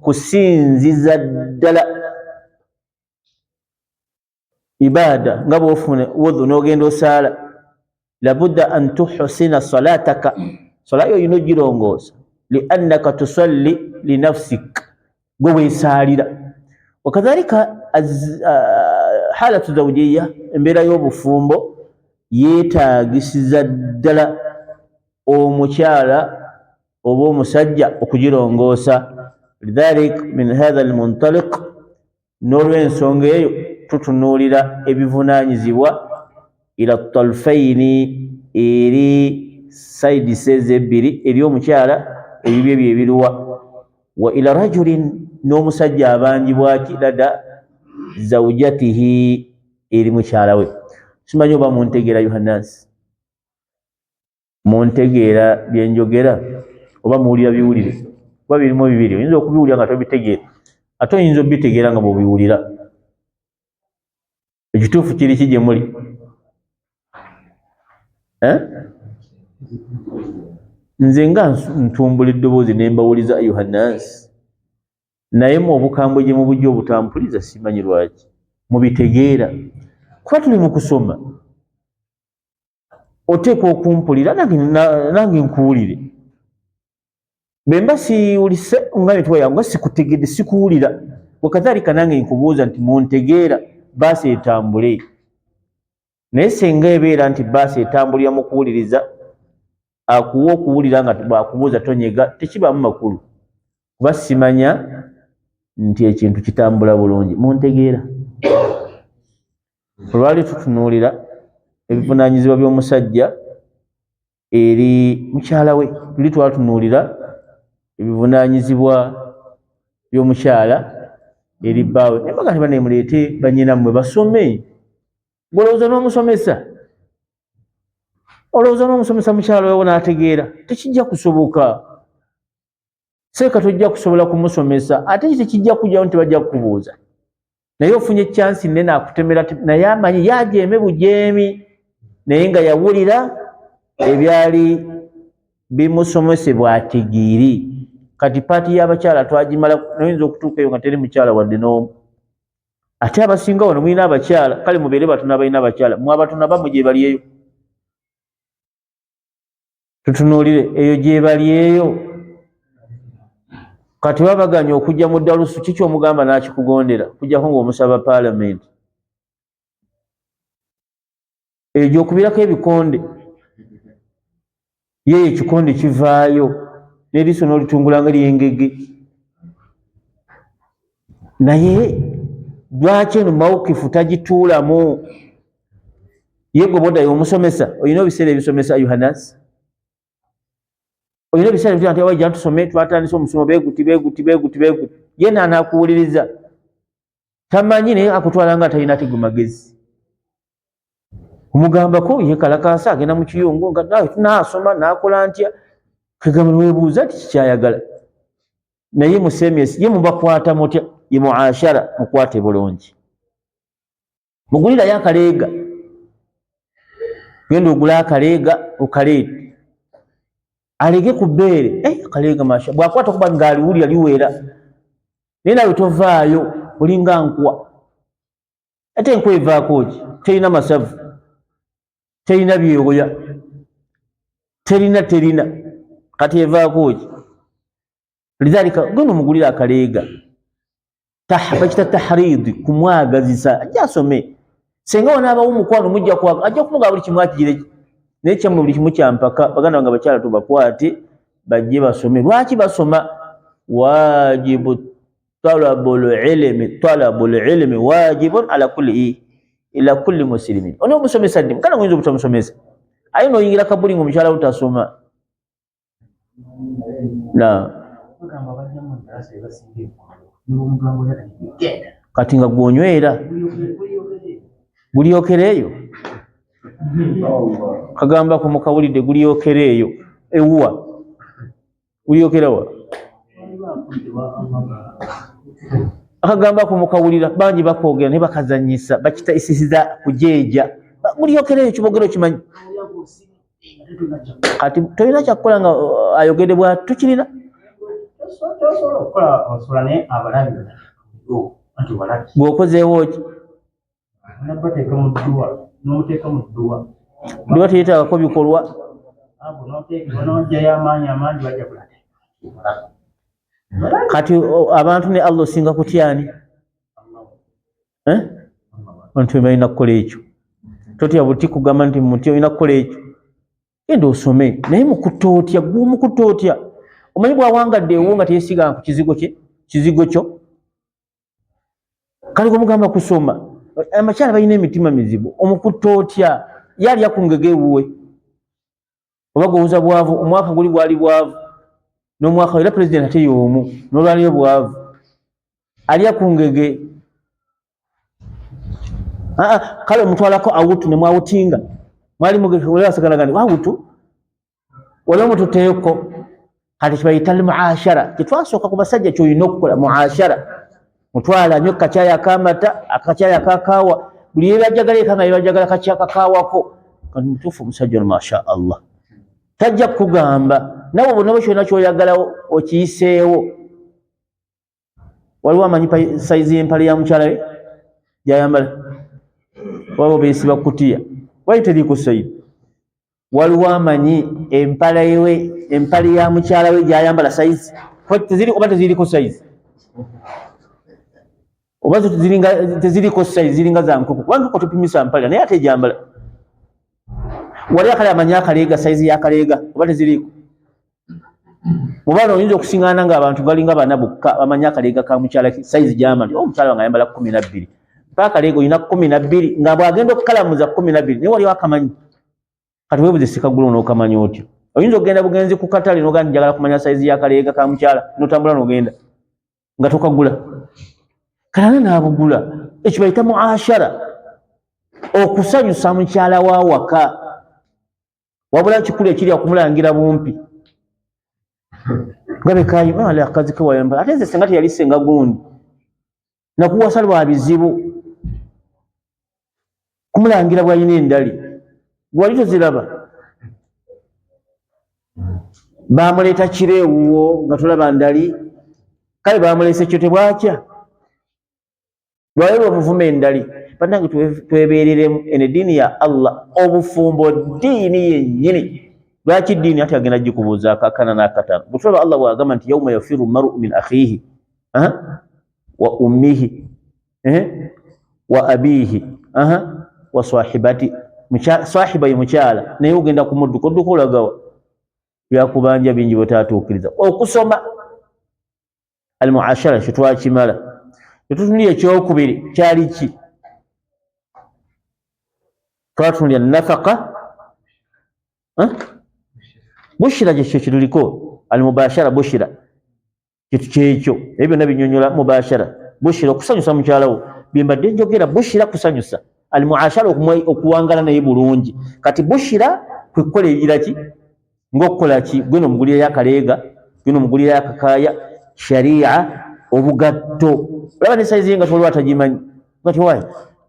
kusinziza ddala ibada nga bwofuna wudhu n'ogenda osaala labudda an tuhsina salataka sala yo yino girongoosa liannaka tusalli linafsik gwe weesaalira wakadhalika halatu zawjiya embeera y'obufumbo yeetaagisiza ddala omukyala oba omusajja okugirongoosa lidhalik min hatha almuntaliq n'olw'ensonga eyo tutunuulira ebivunaanyizibwa ila talfaini eri saidis ebbiri eri omukyala ebibyo ebyo ebiruwa wa ila rajulin n'omusajja abanjibwaki lada zawjatihi eri mukyala we simanyi oba muntegeera yohannas muntegeera byenjogera oba muwulira biwulire kuba birimu bibiri oyinza okubiwulira nga tobitegeera ate oyinza obitegeera nga bw'obiwulira ekituufu kiri ki gye muli nze nga ntumbula eddoboozi ne mbawuliza yohannas naye mu obukambwe gye mubujja obutampuliza simanyi lwaki mubitegeera kuba tuli mu kusoma oteekwa okumpulira nange nkuwulire bwe mba siwulise nga mitwe yange nga sikutegedde sikuwulira wakadhalika nange nkubuuza nti muntegeera baasi etambule naye senga ebeera nti baasi etambulira mu kuwuliriza akuwa okuwulira nga bwakubuuza tonyega tekibaamu makulu kuba simanya nti ekintu kitambula bulungi muntegeera olwali tutunuulira ebivunaanyizibwa by'omusajja eri mukyala we tuli twatunuulira ebivunaanyizibwa by'omukyala eri bbaawe naye baga nti banemuleete bannyinammwe basome golowooza n'omusomesa olowooza n'omusomesa mukyala wewo n'ategeera tekijja kusoboka seeka tojja kusobola kumusomesa ate tekijja kujjawo nti bajja kukubuuza naye ofunye chansi nnene akutemera naye amanyi yajeeme bujeemi naye nga yawulira ebyali bimusomesebwa ategeeri kati paati y'abakyala twagimala noyinza okutuuka eyo nga teri mukyala wadde n'omu ate abasinga wano mulina abakyala kale mubeere batuna balina abakyala mwe abatuna bamu gye bali eyo tutunuulire eyo gye bali eyo kati babaganya okujja mu ddalusu kiki omugamba n'akikugondera kujjako ng'omusaba paalamenti eyo gy'okubirako ebikonde ye ekikonde kivaayo n'eriiso n'olitungula nga lyengege naye lwaki eno mawukifu tagituulamu ye gwe boddayo omusomesa olina ebiseera ebisomesa yohannas olina ebiseera ebitira nti awajja ntusome twatandise omusomo beeguti ye naanakuwuliriza tamanyi naye akutwala nga talina tigu magezi omugambako yekalakaasa agenda mu kiyungu nga nawe tunaasoma naakola ntya kegamba niweebuuza nti kikyayagala naye musemyesi ye mubakwata mutya ye muashara mukwate bulungi mugulirayo akaleega genda ogula akaleega okaleete alege ku bbeere akaleega masha bwakwata okuba ngaaliwulira liweera naye nawe tovaayo olinga nkwa ate enkwa evaako ki terina masavu terina byewoya terina kati evaako ki lidhalika genda omugulira akaleega bakita tahridi kumwagazisa ajja asome senga wanaabawo omukwano mujja ajja kumuga buli kimu akigire naye kyammwe buli kimu kyampaka baganda bange abakyala tubakwate bajje basome lwaki basoma wajibu talabul ilmi wajibun ila kulli muslimin ono omusomesa ddi mukana muyinza obutamusomesa aye noyingira kabuli ng'omukyala butasoma kati nga gwonywera gulyokereeyo kagamba ku mukawulidde gulyokereeyo ewuwa gulyokerawa akagamba ku mukawulira bangi bakoogera ne bakazanyisa bakita isisiza kujeeja gulyokereeyo kibogero kimanyi kati tolina kyakukola nga ayogedde bwa tukirina Gwokozeewo ki? Dduwa teyeetaagako bikolwa. Kati abantu ne Allah osinga kutyani? Abantu balina kukola ekyo. Totya buti kugamba nti muti olina kukola ekyo. Genda osome naye mukutootya gw'omukutootya. Omanyi bw'awangadde ewo nga teyeesiga ku kizigo kyo. Kale gw'omugamba kusoma. Abakyala balina emitima mizibu. Omukutootya ye alya ku ngege ewuwe. Oba gw'owuza bwavu, omwaka guli gwali bwavu. N'omwaka era pulezidenti ate y'omu n'olwaliyo bwavu. Alya ku ngege. Kale omutwalako awutu ne mwawutinga. Mwali mugesagalagani awutu. Waliwo mututeeko. Kati kibayita al-muashara. Kitwasooka ku basajja ky'olina okukola muashara. Mutwala nnyo kacayi ak'amata, akacayi ak'akaawa. Buli yebajjagala eka nga yebajjagala kacayi akakaawako. Kati mutuufu omusajja ono masha Allah. Tajja kugamba nawe bonna kyonna ky'oyagala okiyiseewo. Waliwo amanyi sayizi y'empale ya mukyala we gy'ayambala? Waliwo beesiba kutiya. Wali teriiko sayidi. Waliwo amanyi empale ya mukyala we gy'ayambala sayizi? Oba teziriko sayizi? Oba teziriko sayizi ziringa za nkoko. Kubanga nkoko tupimisa mpale naye ate egyambala. Wali akale amanyi akaleega sayizi y'akaleega oba teziriiko? Mu baana oyinza okusiŋŋaana ng'abantu balinga bana bokka bamanyi akaleega ka mukyala sayizi gy'amala. Omukyala wange ayambala 12. Mpa akaleega olina 12 nga bw'agenda okukalamuza 12 naye waliwo akamanyi. Kati weebuze sikagula n'okamanya otyo. Oyinza okugenda bugenzi ku katale n'ogamba njagala kumanya sayizi y'akaleega ka mukyala n'otambula n'ogenda nga tokagula. Kalana n'abugula. Ekyo bayita muashara. Okusanyusa mukyala wa waka. Wabula kikulu ekiri okumulangira bumpi. Ngabe kayi mala akazi ke wayambala. Ate nze senga teyali senga gundi. Nakuwasa lwa bizibu. Kumulangira bw'alina endali. Gwali toziraba. Baamuleeta kireewo nga tolaba ndali. Kale baamuleese kyo tebwakya. Lwayo lw'omuvuma endali. Bannange twebeereremu eddiini ya Allah. Obufumbo ddiini yennyini. Lwaki ddiini ate agenda gikubuuza akakana n'akataano? Bwe tulaba Allah bw'agamba nti yawma yafiru maru min akhihi wa ummihi wa abiihi wa sahibati. Sahiba ye mukyala naye ogenda kumudduka odduka olagawa byakubanja bingi bwetaatuukiriza. Okusoma al-muashara kye twakimala. Tetutunulira ekyokubiri kyali ki? Twatunulira nafaka. Bushira kyekyo kituliko al-mubashara bushira. Kitu kyekyo ebyo byonna binyonyola mubashara. Bushira okusanyusa mukyala wo. Byembadde njogera bushira kusanyusa. Al-muashara okuwangala naye bulungi. Kati bushira kwe kukola ebira ki? Ng'okukola ki? Gweno omugulira akaleega, gweno omugulira akakaaya, sharia, obugatto. Olaba ne sayizi nga toli atagimanyi. Kati waayi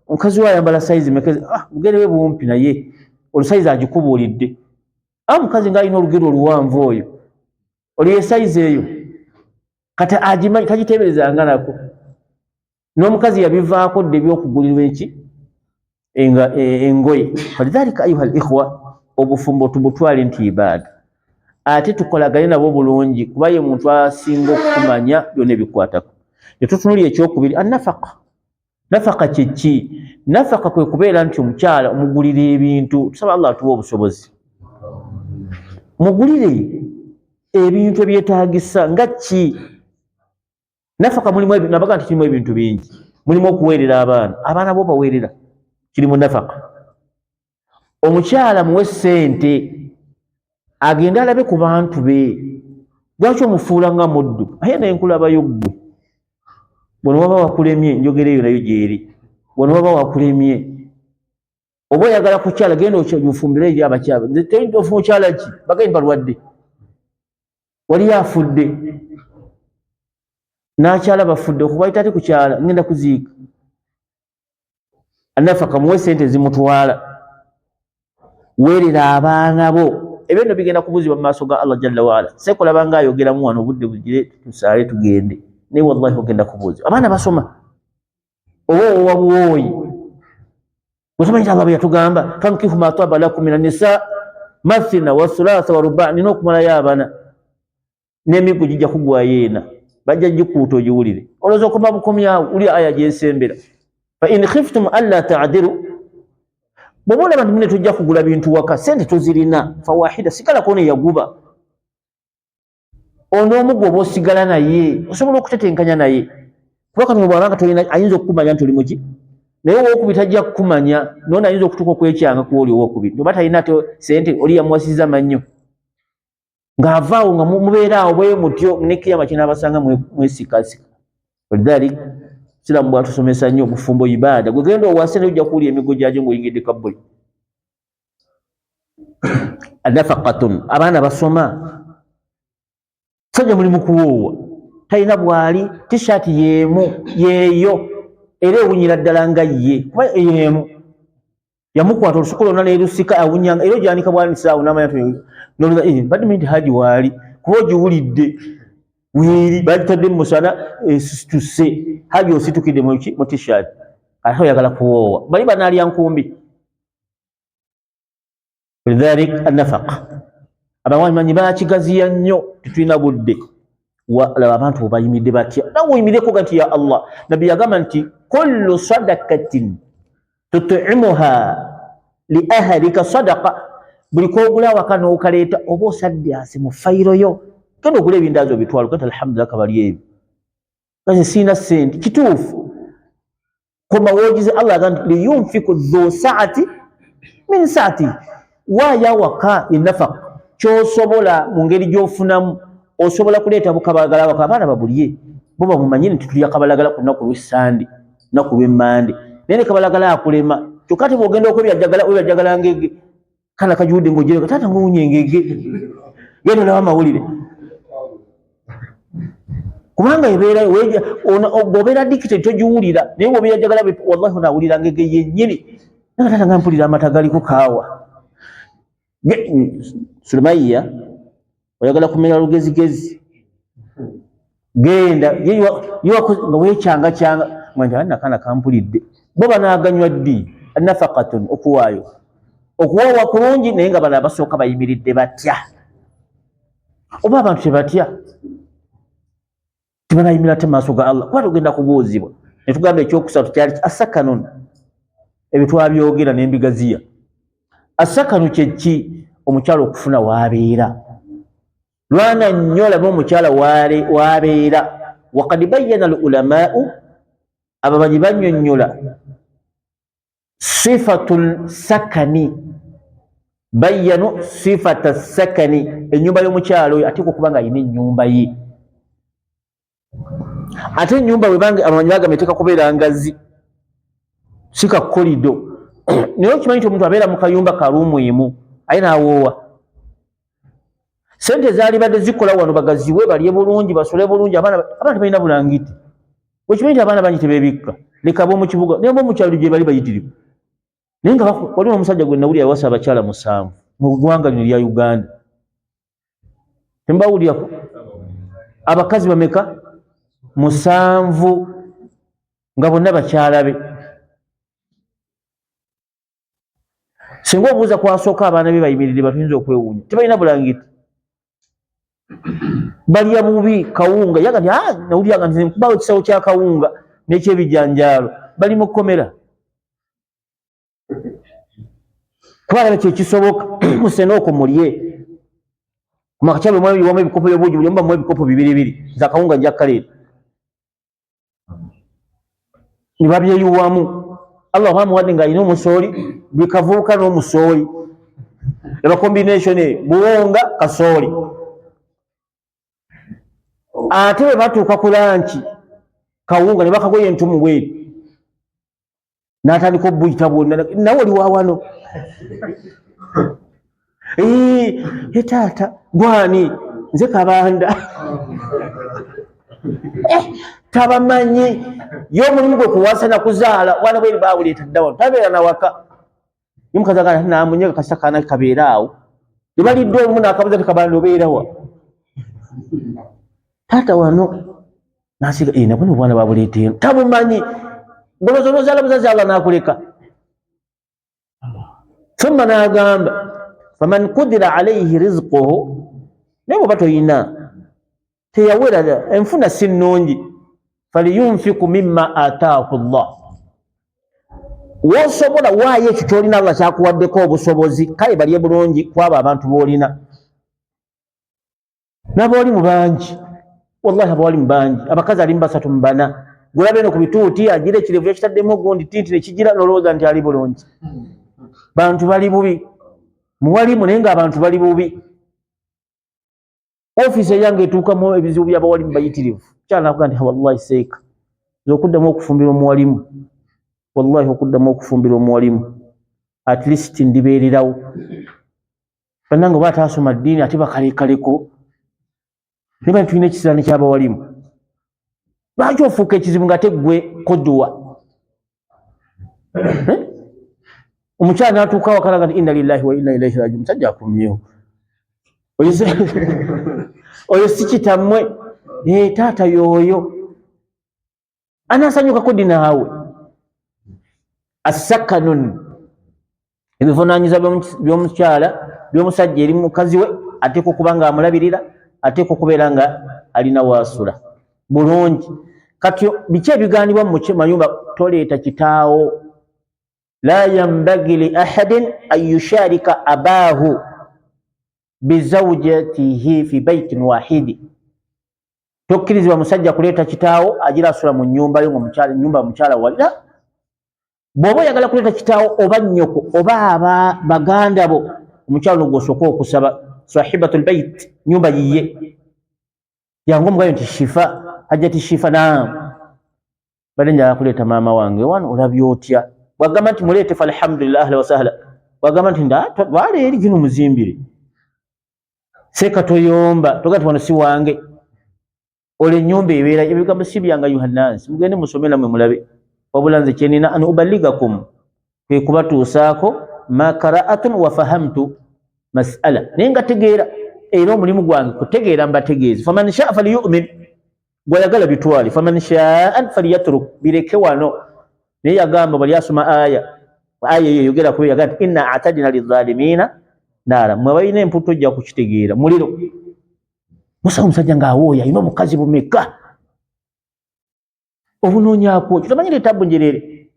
omukazi we ayambala sayizi mekezi. Mugere we bumpi naye olusayizi agikubuulidde. Omukazi ng'alina olugero oluwanvu oyo. Oli ye sayizi eyo. Kati agimanyi tagiteeberezanga nako. N'omukazi yabivaako dde by'okugulirwa eki? Engoye. Falidhalika ayuha al-ikhwa obufumbo tubutwale nti ibaada. Ate tukolagane nabo bulungi kuba ye muntu asinga okumanya byonna ebikwatako. Tetutunulira ekyokubiri an-nafaqa. Nafaqa kye ki? Nafaqa kwe kubeera nti omukyala omugulira ebintu. Tusaba Allah atuwe obusobozi. Mugulire ebintu ebyetaagisa nga ki? Nafaqa mulimu nabaga nti kirimu ebintu bingi. Mulimu okuweerera abaana bo baweerera. Kirimu nafaqa. Omukyala muwe ssente agenda alabe ku bantu be. Lwaki omufuula nga muddu? Aye naye nkulabayo ggwe. Bw'ono waba wakulemye njogera eyo nayo gyeri. Bw'ono waba wakulemye oba oyagala kukyala genda omufumbire eri abakyala. Nze teri ofuna mukyala ki? Bagenda balwadde. Wali afudde. N'akyala bafudde okuba ate kukyala ngenda kuziika. Anafaka muwe ssente zimutwala. Weerera abaana bo ebyo bigenda kubuzibwa mu maaso ga Allah jalla wa ala sekola banga ayogeramu wano budde bugire tusaale tugende ne wallahi ogenda kubuzibwa abaana basoma owo wabuwoyi musamanya Allah yatugamba fankihu ma taba lakum minan nisa mathna wa thulatha wa ruba' nino kumala yabana nemigo jija kugwa yena bajja jikuto jiwulire olozo ko babukomya uli aya jesembera fa in khiftum alla ta'dilu bobola bantu mune tujja kugula bintu waka sente tuzirina fa wahida sikala kone yaguba ono omugo bosigala naye osobola okutetenkanya naye kubaka no bwanga tolina ayinza okumanya ntoli muki naye wokubitajja kumanya nona ayinza okutuka kwekyanga kuoli wokubi ndo bata ina to sente oli yamwasiza manyo ngavaawo nga mubeeraawo bwe mutyo nekiyama kinabasanga mwesikasika lidhalik silamu bwatusomesa nnyo obufumbo ibada gwe genda owase ne ojja kuwulya emigo gyajo ng'oyingidde kabbuli nafaqatun abaana basoma sajja mulimu kuwoowa talina bwali t-shirt yeeyo era ewunyira ddala nga ye kuba yemu yamukwata olusuku lwonna neerusika awunyanga era ogyanika bwanisaawo n'amanya badde minti haji waali kuba ogiwulidde wiri bagitadde musana esituse haji ositukidde mu t-shirt ate oyagala kuwoowa bali banaalya nkumbi lidhalik annafaqa abamanyi bakigaziya nnyo tetulina budde laba abantu bayimidde batya nawe oyimireko gati ya Allah nabbi yagamba nti kullu sadakatin tut'imuha li ahlika sadaqa buli kogula waka n'okaleeta oba osaddyasi mu fayiro yo genda ogula ebindaazi obitwalo kati alhamdulillah kabali ebyo kazi siina ssente kituufu koma woogize Allah agamba nti liyunfiku dhu saati min saati waaya waka ennafaqa kyosobola mu ngeri gy'ofunamu osobola kuleeta bukabalagala waka abaana babulye bo bamumanyire nti tulya kabalagala ku lunaku lw'essande lunaku lw'emmande naye ne kabalagala akulema kyokka te bw'ogenda okwebyaggala ngege kana kajuwudde ng'ogireka taata ng'owunya engege genda olaba amawulire kubanga bw'obeera dictate togiwulira naye bw'obeera jagala wallahi onaawulira ngege yennyini naye taata nga mpulira amata galiko kaawa Sulmaiya oyagala kumenya lugezigezi genda nga weekyanga mwanja annakana kampulidde bo banaaganywa ddi nafaqatun okuwaayo okuwaawa kulungi naye nga bano abasooka bayimiridde batya oba abantu tebatya tebanayimirira te maaso ga Allah kuba tugenda kubuuzibwa ne tugamba ekyokusatu kyali asakanun ebyo twabyogera n'embigaziya asakanu kyeki omukyalo okufuna waabeera lwana nnyo olaba omukyala waabeera wakad bayyana al ulamau abamanyi bannyonnyola sifatu sakani bayyanu sifata sakani ennyumba y'omukyalo oyo ateekwa okuba nga alina ennyumba ye ate ennyumba webange abamanyi bagamba eteeka kubeera ngazi si ka kolido naye okimanyi nti omuntu abeera mu kayumba karuumu emu aye n'awoowa sente zaali badde zikola wano bagaziwe balye bulungi basole bulungi abaana balina bulangiti wekimanyi nti abaana bangi tebeebikka leka ab'omu kibuga naye ab'omu kyalo gye bali bayitirivu naye nga waliwo omusajja gwe nawulira yawasa abakyala 7 mu ggwanga lino lya Uganda tembawulirako abakazi bameka 7 nga bonna bakyala be singa obuuza kwasooka abaana be bayimiridde batuyinza okwewuunya tebalina bulangiti balya bubi kawunga yaga nawuliraga nti nkubawo ekisawo kya kawunga n'ekyebijanjaalo bali mu kkomera kubalabe kyekisoboka musenooko mulye kumakakyalo wamu ebikopo byobuugi buli omubamu ebikopo 2 za kawunga njakkaleeta ne babyeyuwamu Allah bamuwadde ng'alina omusooli bikavubuka n'omusooli eba combination buwonga kasooli ate bwe batuuka ku lanchi kawunga ne bakagoya entumu bweru n'atandika obuyita bwonna nawe oli waawano taata gwani nze Kabanda tabamanyi y'omulimu gwe kuwasa na kuzaala wana bweri baawuleeta dda wano tabeera na waka yomukazi agamba namunyega kasita kaana kabeera awo libalidde olumu n'akabuza tekabanda obeerawa taata wano nasiga nabona obwana babuleeta tabumanyi ngolozolozaala buzazi Allah n'akuleka. Thumma n'agamba faman qudira alayhi rizquhu, naye bw'oba toyina teyawera enfuna si nnungi, faliyunfiku mimma ataahu Allah, wosobola waayo ekyo kyolina Allah kyakuwaddeko obusobozi, kale balye bulungi kwabo abantu boolina. N'abawalimu bangi, wallahi abawalimu bangi, abakazi alimu 3 mu 4, gulabe no ku bituuti agira ekirevu ekitaddemu gundi tinti nekigira nolowooza nti ali bulungi. Bantu bali bubi, muwalimu naye ng'abantu bali bubi. Ofiisi eyange etuukamu ebizibu by'abawalimu bayitirivu, kyanakuga nti wallahi seeka okuddamu okufumbira omuwalimu, wallahi okuddamu okufumbira omuwalimu, at least ndibeererawo. Bannange oba ataasoma ddiini ate bakalekaleko, niba tulina ekisiraani ky'abawalimu, lwaki ofuuka ekizibu nga teggwe kodduwa? Omukyala n'atuuka wakalaga nti inna lillahi wa inna ilaihi raji'un, musajja akumyewo, oyo si kitammwe, taata y'oyo anaasanyuka kodi naawe. Assakanun, ebivunaanyiza by'omukyala by'omusajja eri mukazi we, ateeka okuba nga amulabirira, ateeka okubeera nga alina waasula bulungi. Kati biki ebigaanibwa mu mayumba? Toleeta kitaawo. La yambagi li ahadin an yusharika abaahu bizawjatihi fi baitin wahidi. Tokkirizibwa musajja kuleeta kitaawo agira asula mu nnyumba yo, nyumba mukyala walira. Bw'oba oyagala kuleeta kitaawo oba nnyoko oba baganda bo, omukyala n'ogwosooka okusaba sahibatul bait, nyumba yiye, yangu omugayo nti shifa, hajjati shifa, naam badde njagala kuleeta maama wange wano, olabye otya? Bw'agamba nti muleete falhamdulillah ahla wa sahla, bw'agamba nti baala eri gino muzimbire, seeka toyomba, toga nti wano si wange, olwo ennyumba ebeera. Ebigambo si byange yuhannansi, mugende musome namwe mulabe. Wabula nze kyenina an ubaligakum, kwe kubatuusaako ma karaatun wa fahamtu mas'ala, naye nga tegeera, era omulimu gwange kutegeera mbategeezi. Faman shaa falyu'min, gwayagala bitwale, faman shaa falyatruk, bireke wano. Naye yagamba bali asoma aya eyo yogera ku yagamba nti inna a'tadna lidhalimina naara, mwe balina emputo ojja kukitegeera, muliro. Musa omusajja ng'awooya alina obukazi bumeka, obunoonyaako kitamanyire etabu njerere.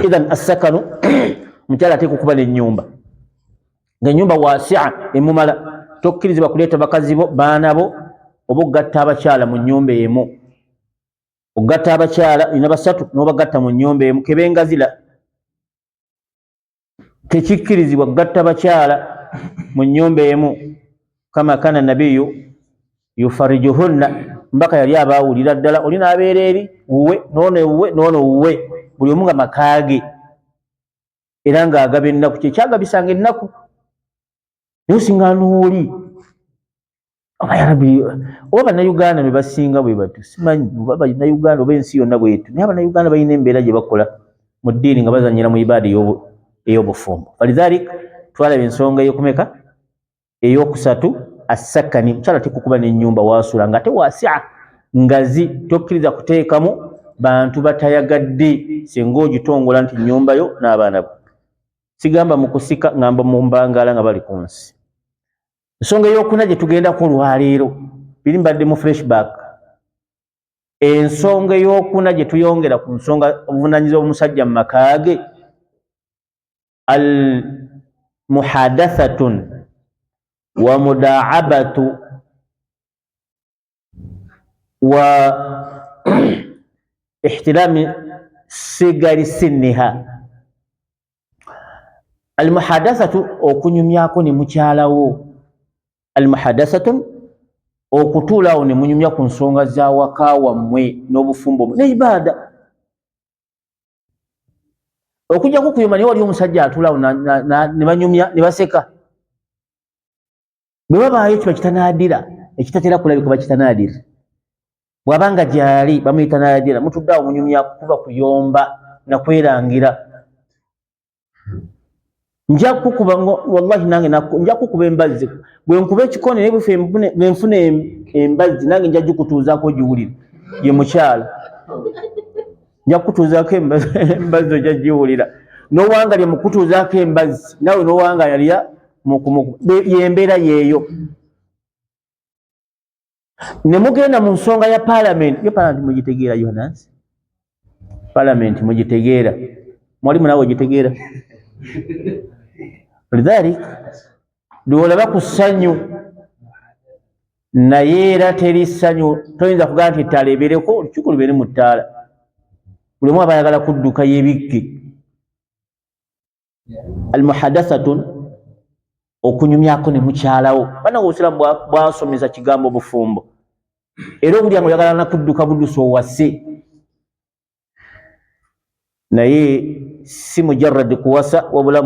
Idhan assakanu, mukyala ateeka okuba n'ennyumba, ng'ennyumba waasi'a emumala. Tokkirizibwa kuleeta bakazi bo, baana bo, oba ogatta abakyala mu nnyumba emu. Ogatta abakyala ina 3 n'obagatta mu nnyumba emu, kebengazira. Tekikkirizibwa kugatta abakyala mu nnyumba emu. Kama kana nabiyu yufarijuhunna, mbaka yali abaawulira ddala, oli n'abeera eri wuwe noono wuwe, buli omu nga makaage, era ng'agaba ennaku. Kyekyagabisanga ennaku, naye osinga n'oli oba yarabi, oba bannayuganda be basinga bwe batu, simanyi oba bannayuganda oba ensi yonna bwetu, naye abannayuganda balina embeera gye bakola mu ddiini nga bazanyira mu ibaada ey'obufumbo. Falidhalik twalaba ensonga ey'okumeka, ey'okusatu, assakani, mukyala ateeka okuba n'ennyumba waasula ng'ate waasi'a, ngazi, tokkiriza kuteekamu bantu batayagadde, singa ogitongola nti nnyumba yo n'abaana bo. Sigamba mu kusika, ngamba mu mbangaala nga bali ku nsi. Ensonga ey'okuna gye tugendako olwaleero, biri mbadde mu flashback. Ensonga ey'okuna gye tuyongera ku nsonga obuvunaanyizibwa bw'omusajja mu makaage, al muhadathatun wa mudaabatu wa ihtirami sigari sinniha. Al muhadathatu, okunyumyako ne mukyalawo. Al muhadathatun, okutuulaawo ne munyumya ku nsonga za waka wammwe n'obufumbo ne ibaada. Okujjako kuyoma naye wali omusajja atuulaawo ne banyumya ne baseka. Bwe babaayo kiba kitanaadira, ekitatera kulabika bakitanaadira. Bw'abanga gyali bamuyita naadira, mutudde awo munyumya kuba kuyomba na kwerangira. nja kukuba wallahi nange nja kukuba embazzi bwe nkuba ekikone ne bwenfuna embazzi nange nja kutuuzaako giwulira ye mukyala nja kutuuzaako embazzi ojja giwulira n'owanga lye mukutuuzaako embazzi nawe n'owanga yalya yembeera yeeyo ne mugenda mu nsonga ya paalamenti yo paalamenti mugitegeera Yohanansi paalamenti mugitegeera mwalimu nawe ogitegeera lidhalik lwolaba ku ssanyu naye era teri ssanyu toyinza kugaa nti ettaala ebeereko olukiiko lubeere mu ttaala buli omu aba ayagala kudduka yebikke almuhadathatu okunyumyako ne mukyalawo bana obusiraamu bwasomesa kigambo bufumbo era obulya nga oyagala nakudduka buddusa owase naye si mujarrad kuwasa wabula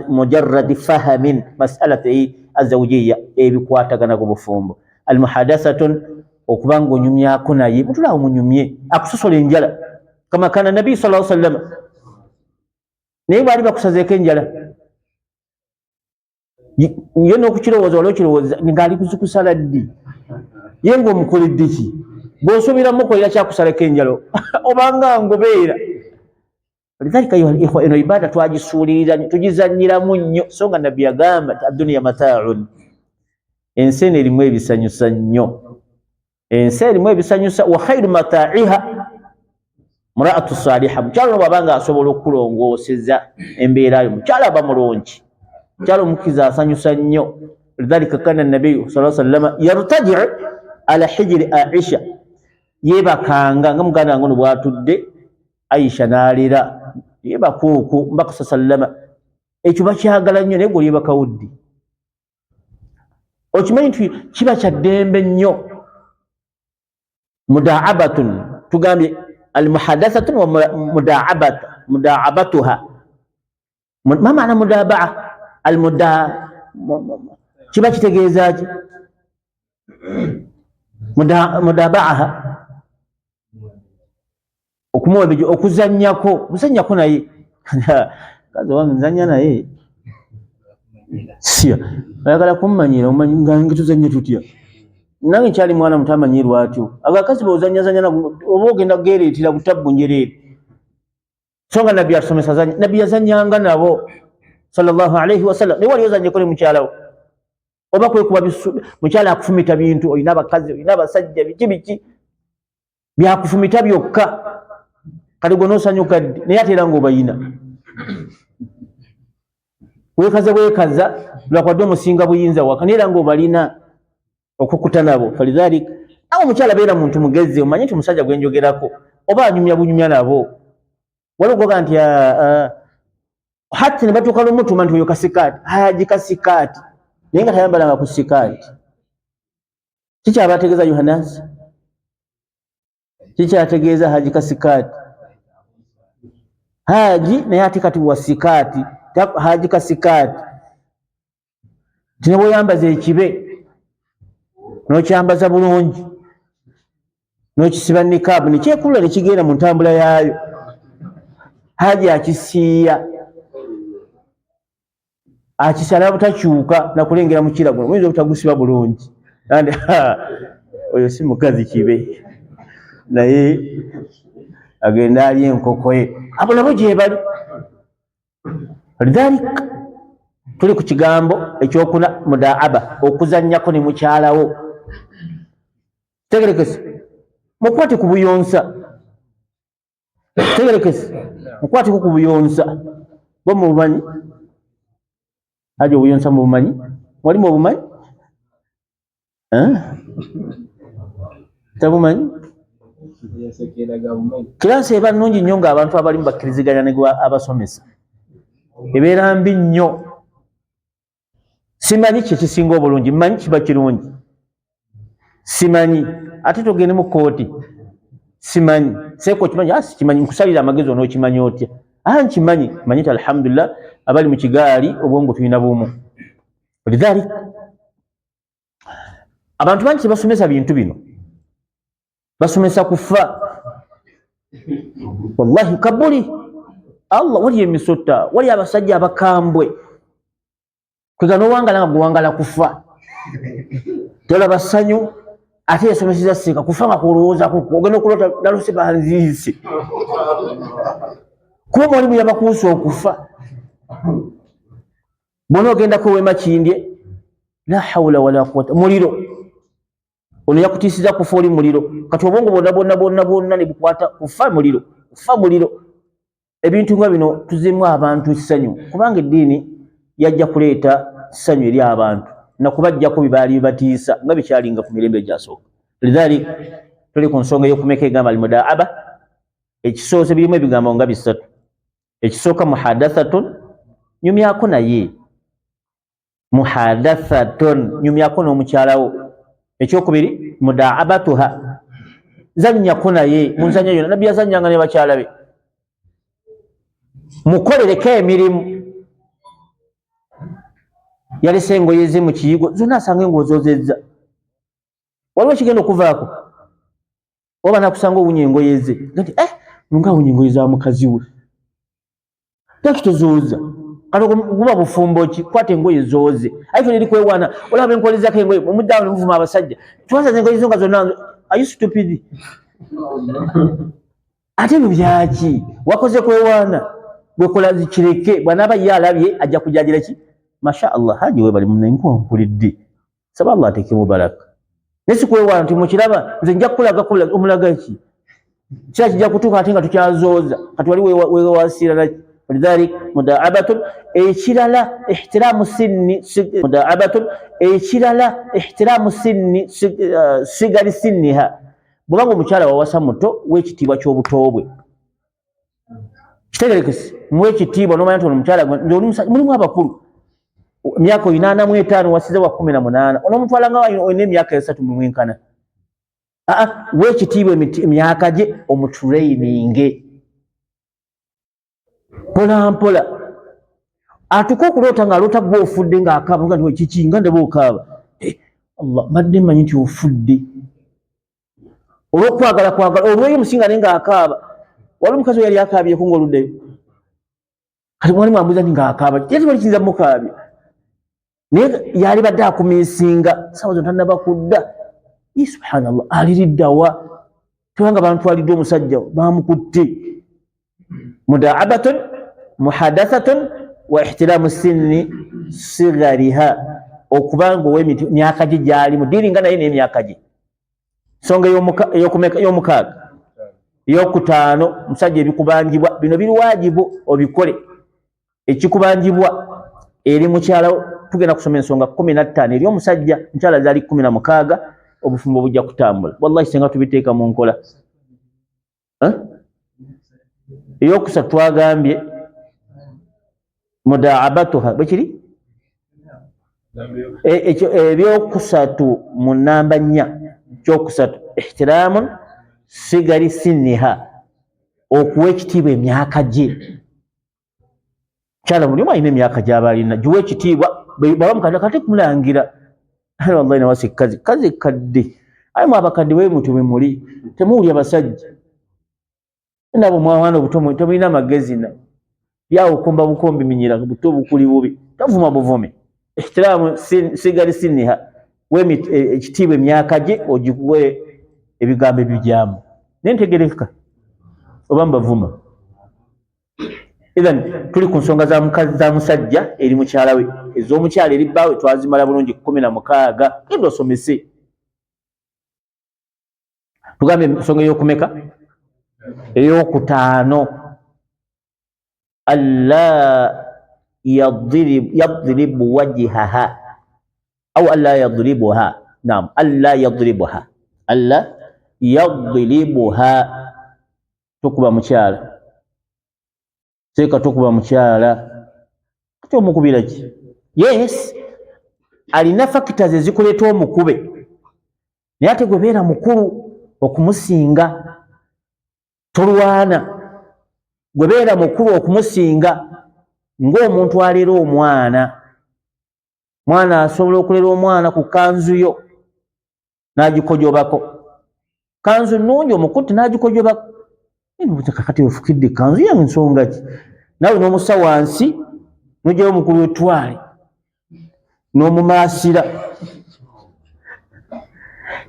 mujarrad fahamin masalati azawjiya ebikwatagana ku bufumbo almuhadathatu okuba nga onyumyako naye mutulaawo munyumye akusosola enjala kama kana nabii sallallahu alaihi wasallam naye bwali bakusazeeko enjala ye n'okukirowooza wali okirowooza ngaali kuzikusala ddi ye ng'omukoledde ki bw'osuubira mukolera kyakusalako enjalo obanga ngobeera lidhalika ikhwa eno ibada twagisuulirira tugizanyiramu nnyo so nga nabbi yagamba nti adduniya mataaun ensi eno erimu ebisanyusa nnyo ensi erimu ebisanyusa wa khairu mataa'iha muraatu saaliha mukyalo no bwabanga asobola okukulongooseza embeera yo mukyalo aba mulungi mukyalo omukkiriza asanyusa nnyo lidhalika kana nabiyu sallallahu alaihi wasallam yartaji'u ala hijri Aisha yebakanga nga muganda wange ono bwatudde Aisha n'alira yebakuuku mbaka sallama ekyo bakyagala nnyo naye gwe yebaka wuddi okimanyi nti kiba kya ddembe nnyo mudaabatun tugambye almuhadathatun wa mudaabatuha ma maana mudabaa kiba kitegeeza ki mudabaaha okumuwembejo okuzannyako musanyako naye kazi wange nzanya naye siya ayagala kummanyira omanyi nga tuzanye tutya nange nkyali mwana muto amanyirwa atyo agakazi bwozanyazanya oba ogenda kugereetera butabbu njereere so nga nabbi atusomesa zanya nabbi yazanyanga nabo sallallahu alaihi wasallam naye wali ozanyeko ne mukyalawo oba kwekuba mukyala akufumita bintu olina abakazi olina abasajja biki biki byakufumita byokka kale gwe n'osanyuka ddi naye ate era ng'obayina weekaza lwakwadde omusinga buyinza waka naye era ng'obalina okukuta nabo falidhalik awo omukyala beera muntu mugezi omanye nti omusajja gwe njogerako oba anyumya bunyumya nabo waliwo goga nti hati ne batuuka n'omutuma nti oyo kasikaati haji kasikaati naye nga tayambalanga ku sikaati kikyaba ategeeza Yohanansi kikyategeeza haji kasikaati haji naye ate kati wa sikaati haji kasikaati tine bweyambaza ekibe n'okyambaza bulungi n'okisiba nikaabu nekyekulula nekigenda mu ntambula yaayo haji akisiiya akisala butakyuka nakulengera mu kiraguno muyinza obutagusiba bulungi andi oyo si mukazi kibe naye agenda ali enkoko ye abo nabo gye bali lidhalika tuli ku kigambo ekyokuna mudaaba okuzannyako ne mukyalawo tegerekese mukwate ku buyonsa tegerekese mukwateko ku buyonsa bo mubumanyi aje obuyonsa mubumanyi walimu obumanyi tabumanyi kiransi eba nnungi nnyo ng'abantu abalimu bakkiriziganya ne abasomesa ebeera mbi nnyo simanyi kyekisinga obulungi mmanyi kiba kirungi simanyi ate togende mu kooti simanyi seeko kimanyi sikimanyi nkusalira amagezi onookimanyi otya nkimanyi manyi ti alhamdulillah abali mu kigaali obwongo tulina bumu lidhalik abantu bangi tebasomesa bintu bino basomesa kufa wallahi kabuli Allah wali emisota wali abasajja abakambwe kwegano wangala nga wangala kufa tola basanyu ate yasomeseza sika kufa nga kulowooza ogenda okulota nalose banziise kuba mwalimu yabakuusa okufa bona ogenda kuwema kindye la hawla wala quwwata muliro ono yakutiisiza kufa oli muliro kati obwongo bonna ne bukwata kufa muliro ebintu nga bino tuzimu abantu essanyu kubanga eddiini yajja kuleeta ssanyu eri abantu nakubajjako bibaali bibatiisa nga bikyalinga ku mirembe egyasooka lidhalik tuli ku nsonga ey'okumeka egamba almudaaba ekisoose birimu ebigambo nga bisatu ekisooka muhadathatun nyumyako naye muhadathatun nyumyako n'omukyalawo ekyokubiri mudaabatuha zannyako naye munzanya yona nabbi yazannyanga ne bakyala be mukolereko emirimu yalese engoye ze mu kiyigo zonna asanga engozozezza waliwo ekigenda okuvaako oba nakusanga owunya engoye ze nti nga awunya engoye za mukazi we lwaki tozooza kati guba bufumbo ki kwata engoye zooze aifo neri kwewaana olaba enkolezako engoye omuddawo nemuvuma abasajja twasaza engoye zo nga zonna ayu stupid ate ebyo byaki wakoze kwewaana bwekola zikireke bwanaaba ye alabye ajja kujagira ki masha allah haji we bali munenkumpulidde saba allah ateekemu baraka nesi kwewaana nti mukiraba nze nja kukulaga omulaga ki kira kijja kutuuka ate nga tukyazooza kati wali wewasiira naki ولذلك مداعبة إشلالة احترام السن مداعبة إشلالة احترام السن صغر سنها بغانغو مچالا وواسا متو ويكتيبا ky'obutoobwe kitegerekese mwekitiibwa nomanya nti ono mukyala mulimu abakulu emyaka 85 wasize wa 18 onomutwala nga olina emyaka 3 mumwenkana wekitiibwa emyaka gye omutraininge mpola mpola atuka okulota ng'alota gwe ofudde ng'akaaba nga kiki nga ndaba okaaba allah madde mmanyi nti ofudde olw'okwagala olweyo musinga naye ng'akaaba wali omukazi we yali akaabyeko ng'oluddeyo kati mwalimu ambuuza nti ng'akaaba yati wali kiyinza mukaabya naye yali badde akumiisinga sawa zo tannaba kudda subhanallah aliriddawa tebanga bamutwalidde omusajja bamukutte mudaabatun muhadathatun wa ihtiramu sinni sigariha okubanga ow'emyaka gye gyalimu diringa naye n'emyaka gye nsonga ey'omukaaga ey'okutaano musajja ebikubanjibwa bino biri waajibu obikole ekikubanjibwa eri mukyalawo tugenda kusoma ensonga 15 eri omusajja mukyala zaali 16 obufumbo bujja kutambula wallahi senga tubiteeka mu nkola eyokusatu twagambye mudaabatuha bwekiri ebyokusatu mu nnamba 4 kyokusatu ihtiramun sigari sinniha okuwa ekitiibwa emyaka gye kyala mulimu alina emyaka gy'aba alina giwa ekitiibwa baba mukadde kate kumulangira wallahi nawasi kazi kadde aye mu abakadde bwe mutu bwe muli temuwulya basajja nabo mwawana obuto temulina magezi na byawo kumba bukombi minyira buto bukuli bubi tavuma buvume ihtiramu sigari sinniha ekitiibwa emyaka gye ogikuwe ebigambo ebijyamu nentegereka oba mbavuma idhan tuli ku nsonga za musajja eri mukyala we ez'omukyala eri bbaawe twazimala bulungi 16 genda osomese tugambe ensonga ey'okumeka ey'okutaano alla yadribu wajhaha au alla yadribuha naam alla yadribuha tokuba mukyala seeka tokuba mukyala kati omukubira ki yes alina factors ezikuleeta omukube naye ate gwe beera mukulu okumusinga tolwana gwe beera mukulu okumusinga ng'omuntu alera omwana asobola okulera omwana ku kanzu yo n'agikojobako kanzu nnungi omukutte n'agikojobako kakati ofukidde kanzu yange nsonga ki nawe n'omussa wansi nojjayo omukulu wetwale n'omumaasira.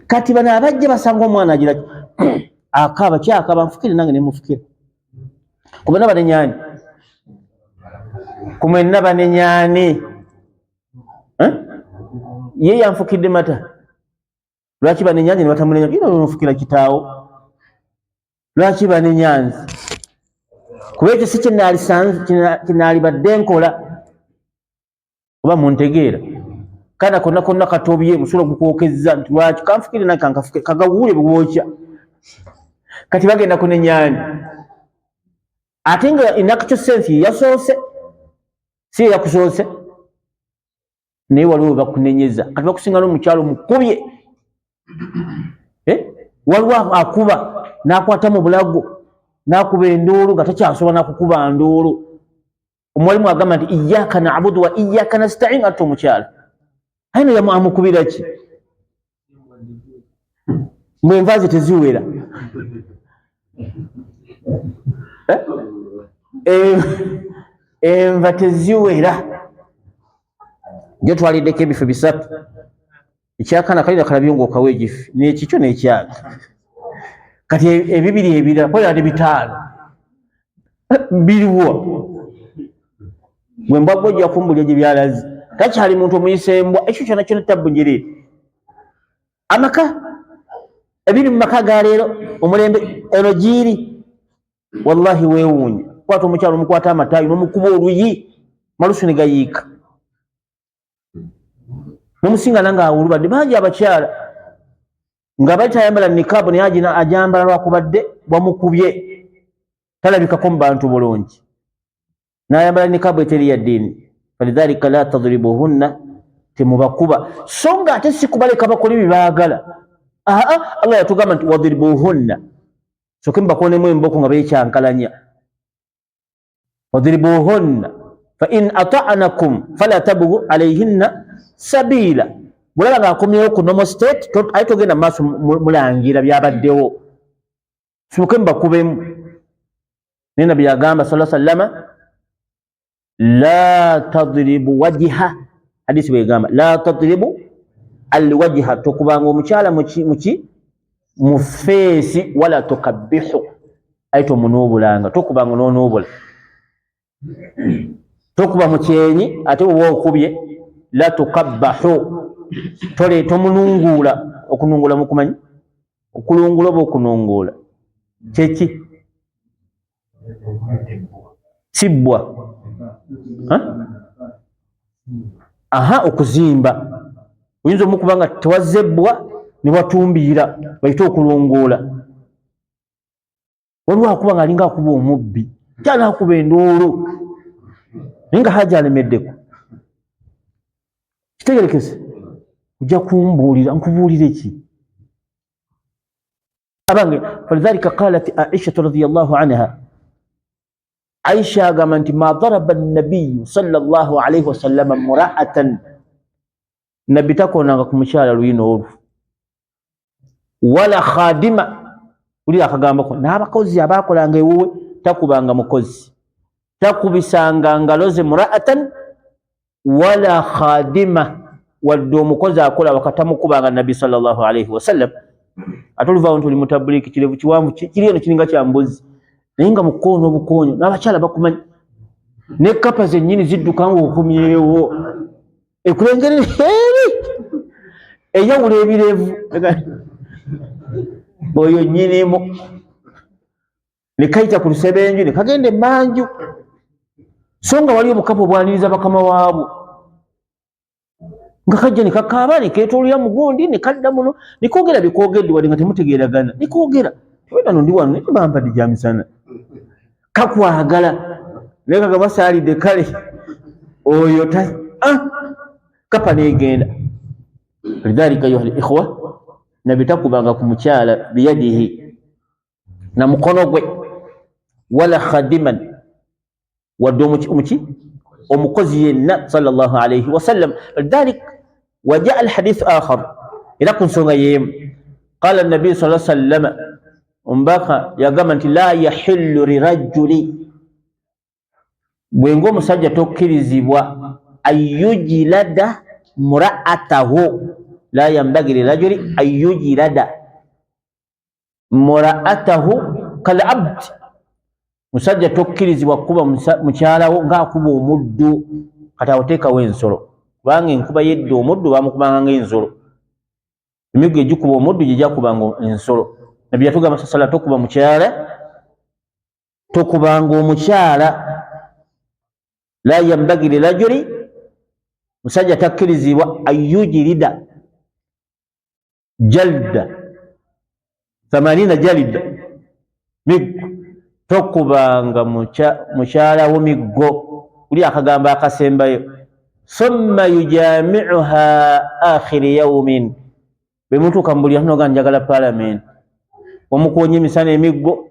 Kati bano abajja basanga omwana agira akaaba kyakaaba nfukire nange ne mufukira. Kubana banenyani. Kumwenna banenyani. Ye yanfukidde mata. Lwaki banenyani ne batamunenya? Ino nofukira kitaawo. Lwaki banenyani? Kuba ekyo si kinaali badde nkola. Oba muntegeera. Kana konna konna katobye musulo gukwokezza nti lwaki kanfukire nange kankafukire kagawuule bwokya. Kati bagenda kunenyani. Ate nga inakyo sensi yasoose si yakusoose naye waliwo bakunenyeza. Kati bakusinga n'omukyalo mukubye waliwo akuba n'akwata mu bulago n'akuba enduulu nga takyasobola nakukuba nduulu. Omwalimu agamba nti iyyaka na'budu wa iyyaka nasta'in, ate omukyalo ayino yamukubira ki? Mbwe enva teziwera. Enva teziwera. Njo twaliddeko ebifo bisatu. Ekyakana kalira kalabye ng'okawa egifi n'ekikyo n'ekyaka. Kati ebibiri ebirala kola ne bitaano biriwo. Bwe mbwagga ojja kumbulya gye byalaze. Takyali muntu omuyisembwa ekyo kyonna kyonna tabbu njiri. Amaka ebiri mu maka ga leero omulembe eno giri wallahi weewuunya. Kwata omukyalo omukwata amataayi n'omukuba oluyi malusu ne gayiika. N'omusinga nange awulubadde bangi abakyala nga bali tayambala nikaabu naye ajambala lwakubadde bwamukubye talabikako mu bantu bulungi. N'ayambala nikaabu eteri ya ddiini. Falidhalika la tadribuhunna, temubakuba. So nga ate si kubaleka bakola bye baagala. Allah yatugamba nti wadribuhunna. Soke mubakonemu emboko nga beekyankalanya. Wadribuhunna fa in ata'anakum fala tabghu alayhinna sabila. Bulaba nga akomyewo ku normal state aye togenda mu maaso mulangira byabaddewo. Soke mubakubemu. Naye Nabbi yagamba sallallahu alayhi wa sallama la tadribu wajha. Hadisi bwegamba la tadribu alwajha, tokubanga omukyala muki mu feesi wala tukabbihu, aye tomunuubulanga, tokubanga noonuubula. Tokuba mukyenyi ate bw'oba okubye la tukabbahu, tomununguula. Okununguula mukumanyi? Okulungula oba okununguula kyeki? Sibbwa. Okuzimba. Oyinza omukuba nga tewazebbwa ne watumbiira bayite okulunguula. Waliwo akuba nga alinga akuba omubbi kyala akuba enduulu naye nga haja alemeddeko. Kitegerekese ojja kumbuulira nkubuulire ki? Abange falidhalika qalat Aisha radhiyallahu anha. Aisha agamba nti ma daraba an-nabiyyu sallallahu alayhi wasallam mura'atan, Nabbi takonanga ku mukyala luyino olwo, wala khadima, ulira akagambako n'abakozi abaakolanga ewuwe takubanga mukozi, takubisanga ngalo ze mura'atan wala khadima, wadde omukozi akola wakatamukubanga Nabbi sallallahu alayhi wasallam. Ate oluvaawo nti oli mutabuliki kirevu kiwanvu kiri eno kiringa kya mbuzi naye nga mukono obukonyo n'abakyala bakumanyi ne kapa zennyini zidduka ng'okumyewo ekulengerera eri eyawula ebirevu oyo nnyinimu ne kayita ku lusebenju ne kagenda emmanju. So nga wali omukapa obwaniriza bakama waabwo nga kajja ne kakaaba ne keetoolera mugundi ne kadda muno ne koogera bikoogedde wadde nga temutegeeragana ne koogera wano ndi wano naye bampadde gya misana kakwagala naye kagamba saalidde kale oyo kapa neegenda. Lidhalika ayuha al-ikhwa, Nabbi takubanga ku mukyala biyadihi na mukono gwe, wala khadiman, wadde omukozi yenna sallallahu alayhi wasallam. Lidhalik wajaa alhadith akhar, era ku nsonga yeemu qala an-nabi sallallahu alayhi wasallam, ombaka yagamba nti la yahillu lirajuli, bwenga omusajja tokkirizibwa ayujilada mura'atahu la yambagi lirajuli an yujlada mura'atahu kal abd musajja tokkirizibwa kuba mukyalawo ng'akuba omuddu kati awoteekawo ensolo kubanga enkuba yedda omuddu bamukubanga ng'ensolo emiggo egikuba omuddu gye kubanga ensolo nabbi yatugamba sala tokuba mukyala tokubanga omukyala la yambagi lirajuli musajja takkirizibwa ayujirida jalda 80 jalida miggo tokubanga mukyala wo miggo uli akagambo akasembayo thumma yujami'uha akhiri yawmin bemutuuka mu buli anoga njagala parliament omukoonye emisana emiggo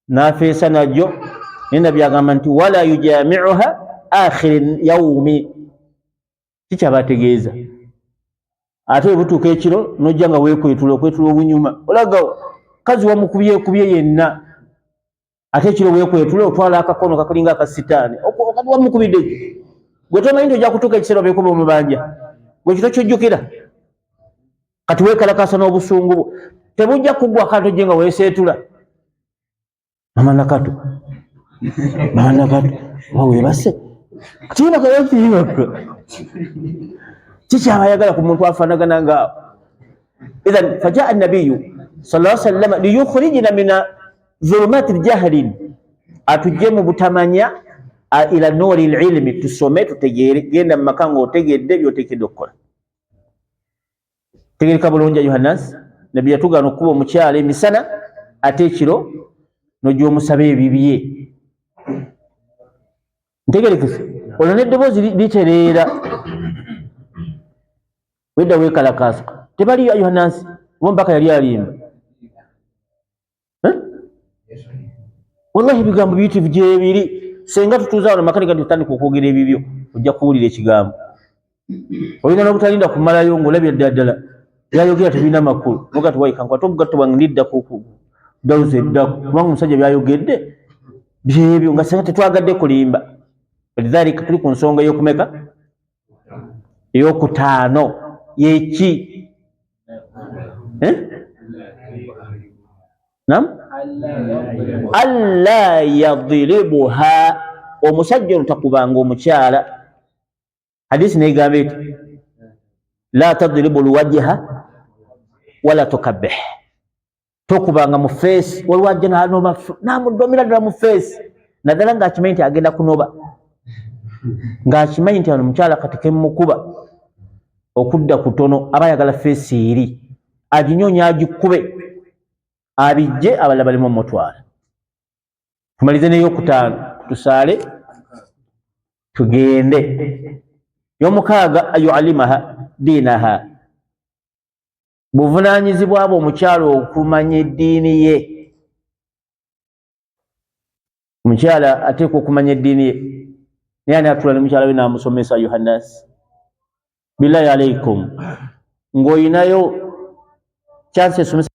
n'afeesa najjo naye nabbi agamba nti wala yujami'uha akhiri yawmi kikyaba ategeeza ate webutuuka ekiro nojja nga wekwetula okwetula obunyuma olagawo kazi wamukubye yenna ate ekiro wekwetula otwala akakono kakalinga akasitaani okati wamukubidde gwe tomanyi nti ojja kutuuka ekiseera obekuba omubanja gwe kito kyojjukira kati weekalakasa n'obusungu tebujja kuggwa kanto gye nga weeseetula mama nakato wawebase kiyibaka kikyaba ayagala ku muntu afaanagana ngaawo idhan fajaa nabiyu sallallahu alaihi wasallam liyukhrijna min dhulumati ljahlin atujje mu butamanya ila nuri lilmi tusome tutegeere genda mu maka ng'otegedde byotekedde okukola tegereka bulungi yohannas nabbi yatugaana okuba omukyala emisana ate ekiro nojja omusaba ebibye ntegerekese olwo n'eddoboozi litereera wedda weekalakaasa tebaliyo yohannas oba mpaka yali alimba wallahi ebigambo biyitivu gyebiri senga tutuuza wano makanika tutandika okwogera ebibyo ojja kuwulira ekigambo olina n'obutalinda kumalayo ng'olabye ddala byayogera tebirina makulu nogati waikankwate obugatto bwange ndidda dawuza eddaku kubanga omusajja byayogedde byebyo nga senga tetwagadde kulimba lidhalika tuli ku nsonga ey'okumeka ey'okutaano yeki nam alla yadribuha omusajja ono takubanga omukyala hadisi negamba eti la tadribu lwajha wala tukabbih tokubanga mu feesi walwajja namudomera ddala mu feesi naddala ng'akimanyi nti agenda kunoba ng'akimanyi nti ano mukyala kati kemukuba okudda kutono aba ayagala feesi eri aginyoonya agikube abijje abalala balemu omutwala tumalize n'eyokutaano tusaale tugende y'omukaaga ayualimaha diinaha buvunaanyizibwa bwe omukyala okumanya eddiini ye omukyala ateekwa okumanya eddiini ye naye ani atula ne mukyala we n'amusomesa yohannas billahi alaikum ng'oyinayo chance esomesa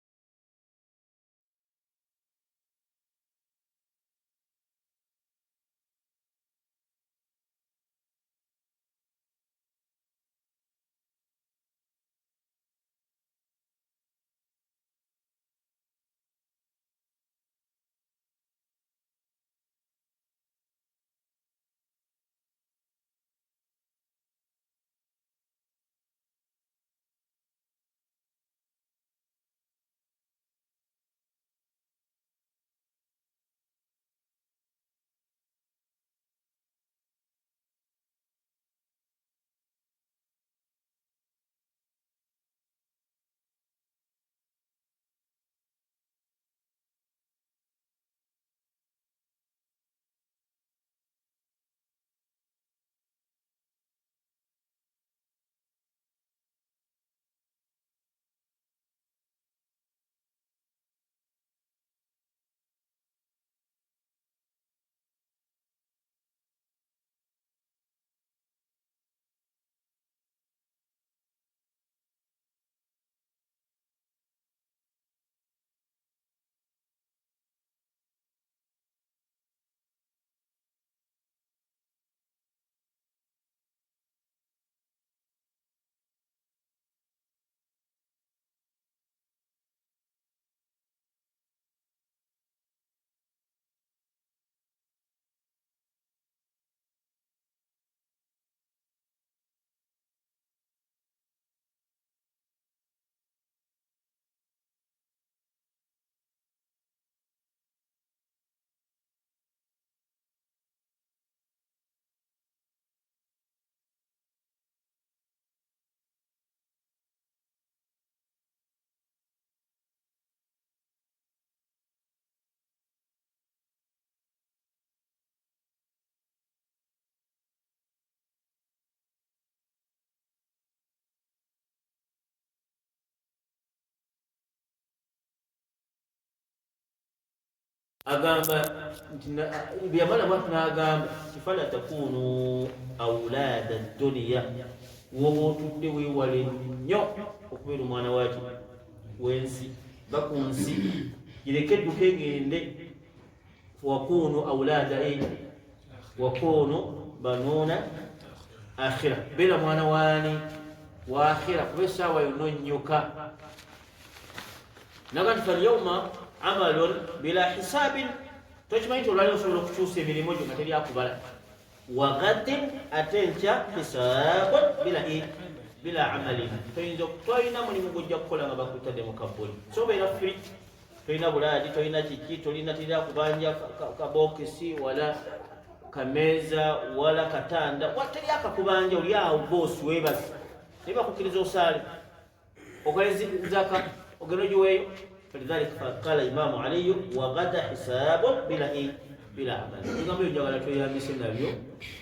agamba byamala mwatu n'agamba fala takunu aulada dunya woba otudde weewale nnyo okubeera omwana waki wensi bakunsi gireke edduka egende wakunu aulada wakunu banuuna akhira beera mwana waani wa akhira kuba essaawa yonna onnyoka naga nti falyauma amalun bila hisabin tokimanyi nti olwali osobola okukyusa emirimu gyo nga teri akubala wagadin ate nkya hisabun bila amalin tolina mulimu gujja kukola nga bakutadde mu kabbuli sobeera firi tolina bulaadi tolina kiki tolina teri akubanja kabokisi wala kameeza wala katanda teri akakubanja oli awo boosi weebazi naye bakukkiriza osaale okolezi zaka ogenda ogiweeyo فلذلك قال الإمام علي وغدا حساب بلا عمل نقول njagala tweyambise nabyo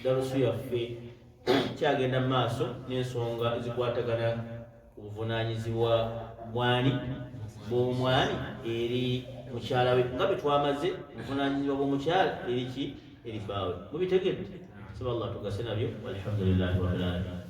darusu yaffe kyagenda maaso n'ensonga ezikwatagana ku buvunaanyizibwa bw'omwami eri mukyala we nga bwe twamaze obuvunaanyizibwa bw'omukyala eri ki eri bbaawe mubitegedde saba allah tugase nabyo walhamdulillahi rabbil alamin